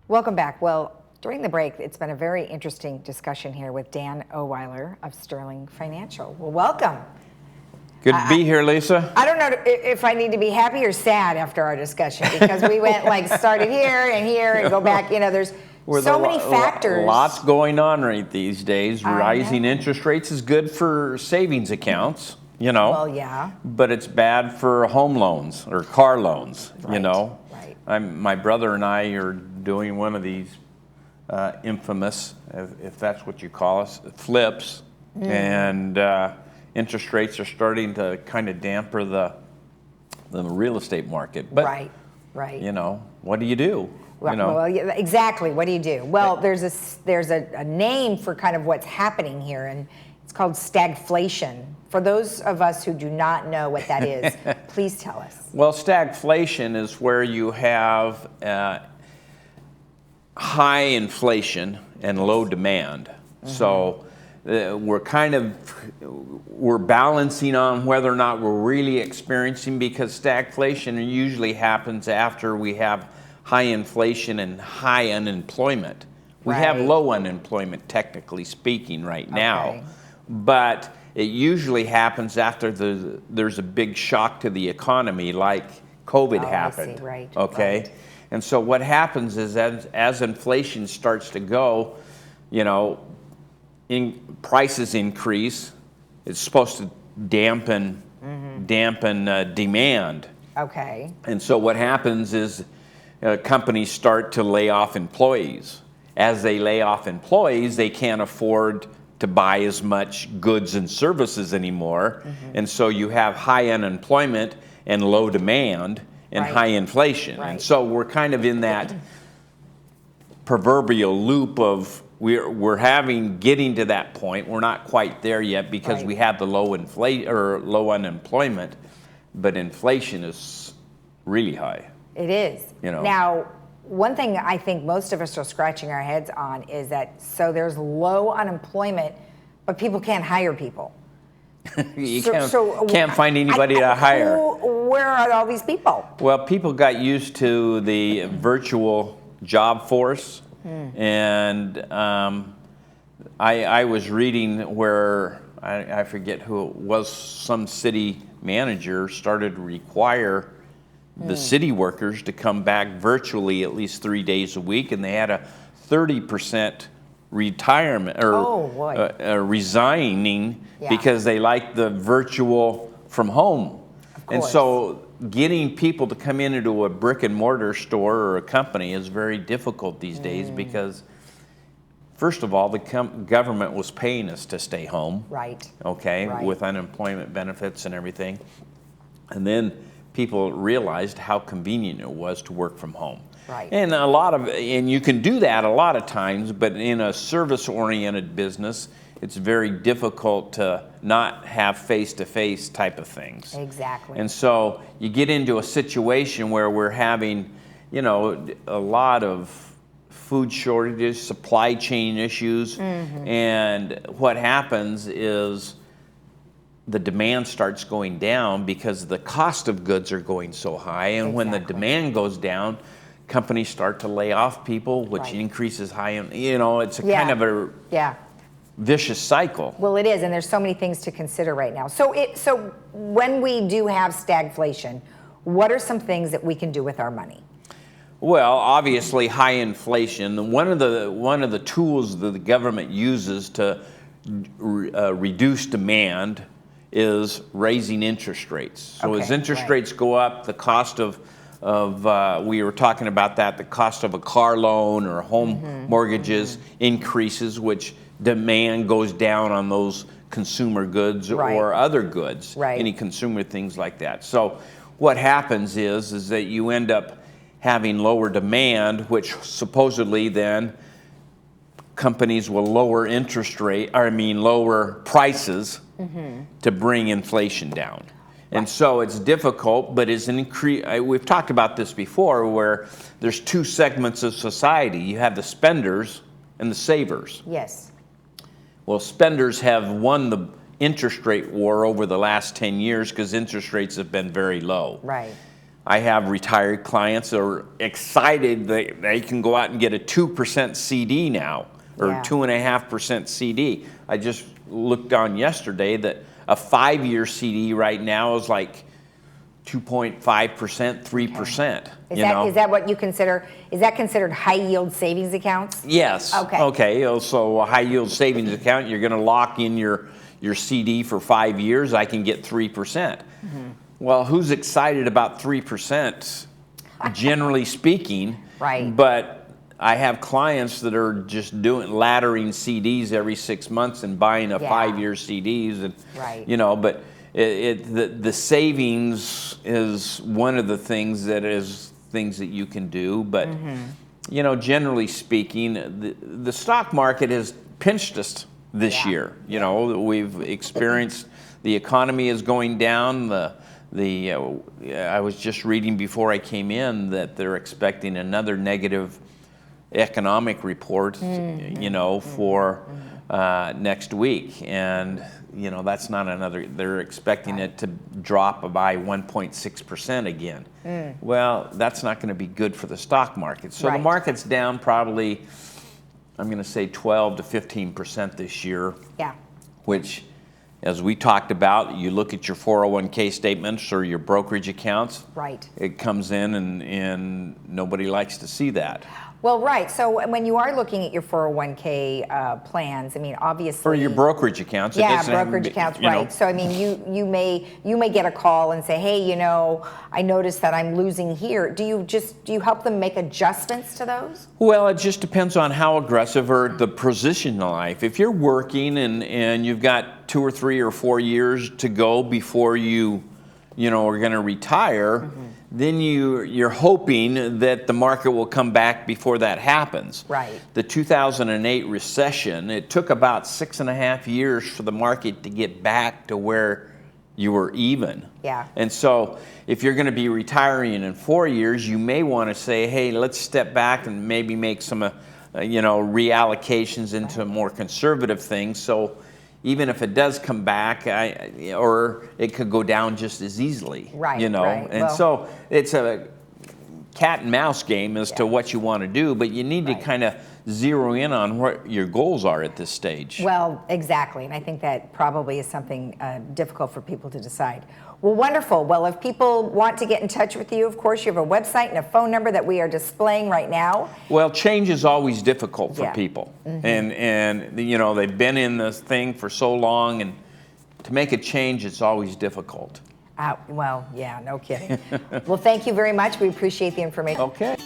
Welcome back. Well, during the break, it's been a very interesting discussion here with Dan Oweiler of Sterling Financial. Well, welcome. Good to be here, Lisa. I don't know if I need to be happy or sad after our discussion, because we went started here and go back. There's so many factors. Lots going on right these days. Rising interest rates is good for savings accounts, Well, yeah. But it's bad for home loans or car loans, Right. Right. My brother and I are doing one of these infamous, if that's what you call us, flips, and interest rates are starting to kind of damper the real estate market. But, right. What do you do? Well, yeah, exactly. What do you do? Well, there's a name for kind of what's happening here, and it's called stagflation. For those of us who do not know what that is, please tell us. Well, stagflation is where you have high inflation and low demand. So we're balancing on whether or not we're really experiencing, because stagflation usually happens after we have high inflation and high unemployment. We have low unemployment, technically speaking, right now, but it usually happens after there's a big shock to the economy, like COVID happened. I see. Right. Okay. Right. And so what happens is as inflation starts to go, prices increase. It's supposed to dampen demand. Okay. And so what happens is companies start to lay off employees. As they lay off employees, they can't afford to buy as much goods and services anymore. And so you have high unemployment and low demand and high inflation. Right. And so we're kind of in that proverbial loop of we're getting to that point. We're not quite there yet because we have the low unemployment, but inflation is really high. It is. Now, one thing I think most of us are scratching our heads on is that there's low unemployment, but people can't hire people. You can't find anybody to hire. Where are all these people? Well, people got used to the virtual job force, and I was reading where I forget who it was. Some city manager started to require the city workers to come back virtually at least 3 days a week, and they had a 30% retirement or resigning because they like the virtual from home. And so getting people to come into a brick and mortar store or a company is very difficult these days because, first of all, the government was paying us to stay home. Right. Okay, with unemployment benefits and everything. And then people realized how convenient it was to work from home. Right. And you can do that a lot of times, but in a service-oriented business, it's very difficult to not have face-to-face type of things. Exactly. And so you get into a situation where we're having, a lot of food shortages, supply chain issues, and what happens is the demand starts going down because the cost of goods are going so high, and when the demand goes down, companies start to lay off people, which increases it's a kind of a vicious cycle. Well, it is, and there's so many things to consider right now. So when we do have stagflation, what are some things that we can do with our money? Well, obviously, high inflation. One of the tools that the government uses to reduce demand is raising interest rates. So as interest rates go up, the cost of we were talking about that, the cost of a car loan or home mortgages increases, which demand goes down on those consumer goods or other goods, any consumer things like that. So what happens is that you end up having lower demand, which supposedly then companies will lower lower prices to bring inflation down. And so it's difficult, but it's an increase. We've talked about this before, where there's two segments of society. You have the spenders and the savers. Yes. Well, spenders have won the interest rate war over the last 10 years because interest rates have been very low. Right. I have retired clients that are excited that they can go out and get a 2% CD now, or Yeah. 2.5% CD. I just looked on yesterday that a 5-year CD right now is like 2.5%, 3%. Is that what you consider? Is that considered high yield savings accounts? Yes. Okay. Okay. So a high yield savings account, you're going to lock in your CD for 5 years. I can get 3%. Well, who's excited about 3%? Generally speaking. Right. But I have clients that are just laddering CDs every 6 months and buying a Yeah. 5-year CDs, and Right. but the savings is one of the things that you can do. But generally speaking, the stock market has pinched us this Yeah. year. We've experienced the economy is going down. I was just reading before I came in that they're expecting another negative economic report, for next week, and that's not another. They're expecting it to drop by 1.6% again. Well, that's not going to be good for the stock market. So Right. the market's down probably, I'm going to say 12 to 15% this year. Yeah. Which, as we talked about, you look at your 401k statements or your brokerage accounts. Right. It comes in and nobody likes to see that. Well, right. So when you are looking at your 401k plans, I mean, obviously For your brokerage accounts. It Yeah, doesn't have to brokerage be, accounts, right. So I mean, you may get a call and say, hey, I noticed that I'm losing here. Do you help them make adjustments to those? Well, it just depends on how aggressive or the position in life. If you're working and you've got 2 or 3 or 4 years to go before you are going to retire, then you're hoping that the market will come back before that happens. Right. The 2008 recession, it took about 6.5 years for the market to get back to where you were even. Yeah. And so if you're going to be retiring in 4 years, you may want to say, hey, let's step back and maybe make some reallocations into more conservative things. So even if it does come back, or it could go down just as easily. Right, And right. so it's a cat and mouse game as to what you want to do, but you need to Right. kind of zero in on what your goals are at this stage. Well, exactly. And I think that probably is something difficult for people to decide. Well, wonderful. Well, if people want to get in touch with you, of course, you have a website and a phone number that we are displaying right now. Well, change is always difficult for Yeah. people. And they've been in this thing for so long, and to make a change, it's always difficult. Well, yeah, no kidding. Well, thank you very much. We appreciate the information. Okay.